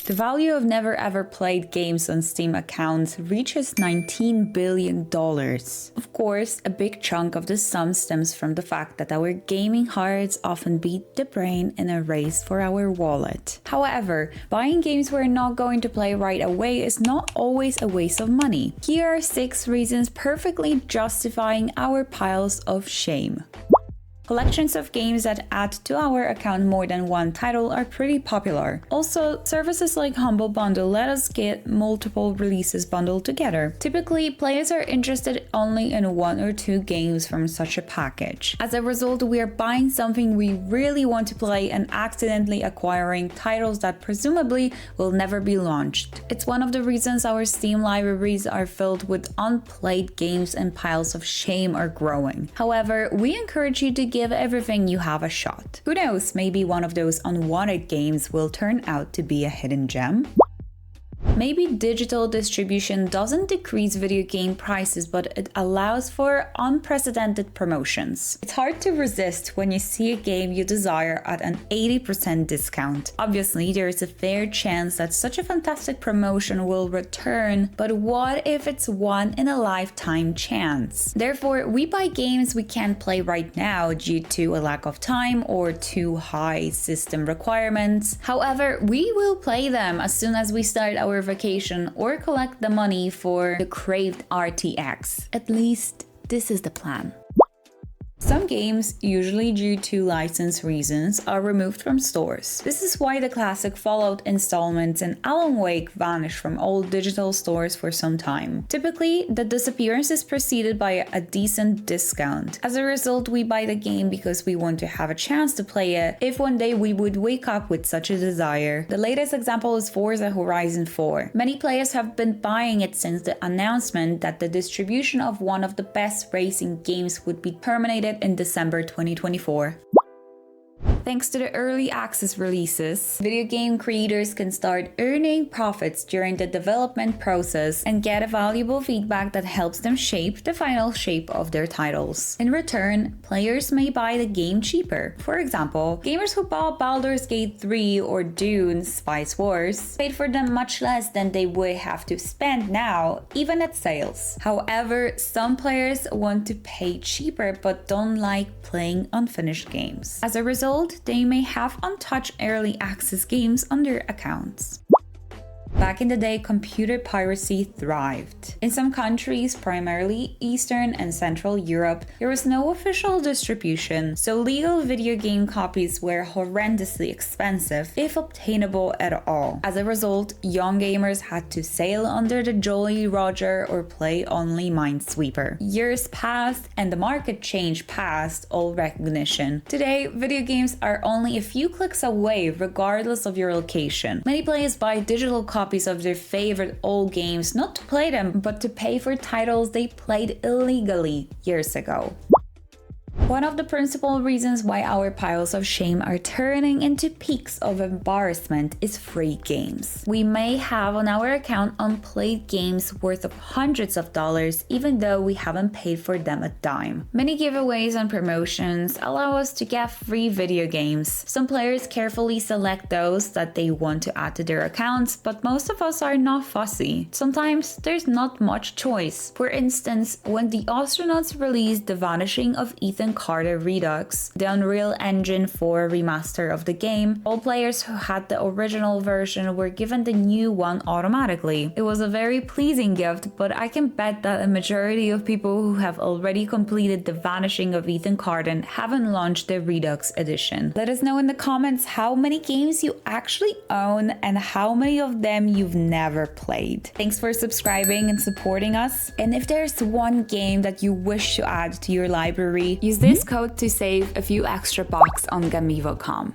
The value of never ever played games on Steam accounts reaches $19 billion. Of course, a big chunk of the sum stems from the fact that our gaming hearts often beat the brain in a race for our wallet. However, buying games we're not going to play right away is not always a waste of money. Here are 6 reasons perfectly justifying our piles of shame. Collections of games that add to our account more than one title are pretty popular. Also, services like Humble Bundle let us get multiple releases bundled together. Typically, players are interested only in 1 or 2 games from such a package. As a result, we are buying something we really want to play and accidentally acquiring titles that presumably will never be launched. It's one of the reasons our Steam libraries are filled with unplayed games and piles of shame are growing. However, we encourage you to give everything you have a shot. Who knows, maybe one of those unwanted games will turn out to be a hidden gem? Maybe digital distribution doesn't decrease video game prices, but it allows for unprecedented promotions. It's hard to resist when you see a game you desire at an 80% discount. Obviously, there is a fair chance that such a fantastic promotion will return, but what if it's one-in-a-lifetime chance? Therefore, we buy games we can't play right now due to a lack of time or too high system requirements. However, we will play them as soon as we start our vacation or collect the money for the craved RTX. At least this is the plan. Some games, usually due to license reasons, are removed from stores. This is why the classic Fallout installments and Alan Wake vanished from all digital stores for some time. Typically, the Disappearance is preceded by a decent discount. As a result, we buy the game because we want to have a chance to play it if one day we would wake up with such a desire. The latest example is Forza Horizon 4. Many players have been buying it since the announcement that the distribution of one of the best racing games would be terminated in December 2024. Thanks to the early access releases, video game creators can start earning profits during the development process and get a valuable feedback that helps them shape the final shape of their titles. In return, players may buy the game cheaper. For example, gamers who bought Baldur's Gate 3 or Dune: Spice Wars paid for them much less than they would have to spend now, even at sales. However, some players want to pay cheaper but don't like playing unfinished games. As a result, they may have untouched early access games on their accounts. Back in the day, computer piracy thrived. In some countries, primarily Eastern and Central Europe, there was no official distribution, so legal video game copies were horrendously expensive, if obtainable at all. As a result, young gamers had to sail under the Jolly Roger or play only Minesweeper. Years passed, and the market changed past all recognition. Today, video games are only a few clicks away, regardless of your location. Many players buy digital copies of their favorite old games, not to play them, but to pay for titles they played illegally years ago. One of the principal reasons why our piles of shame are turning into peaks of embarrassment is free games. We may have on our account unplayed games worth of hundreds of dollars, even though we haven't paid for them a dime. Many giveaways and promotions allow us to get free video games. Some players carefully select those that they want to add to their accounts, but most of us are not fussy. Sometimes there's not much choice. For instance, when the astronauts released The Vanishing of Ethan Carter Redux, the Unreal Engine 4 remaster of the game, all players who had the original version were given the new one automatically. It was a very pleasing gift, but I can bet that a majority of people who have already completed The Vanishing of Ethan Carter haven't launched the Redux edition. Let us know in the comments how many games you actually own and how many of them you've never played. Thanks for subscribing and supporting us. And if there's one game that you wish to add to your library, use this code to save a few extra bucks on GAMIVO.com.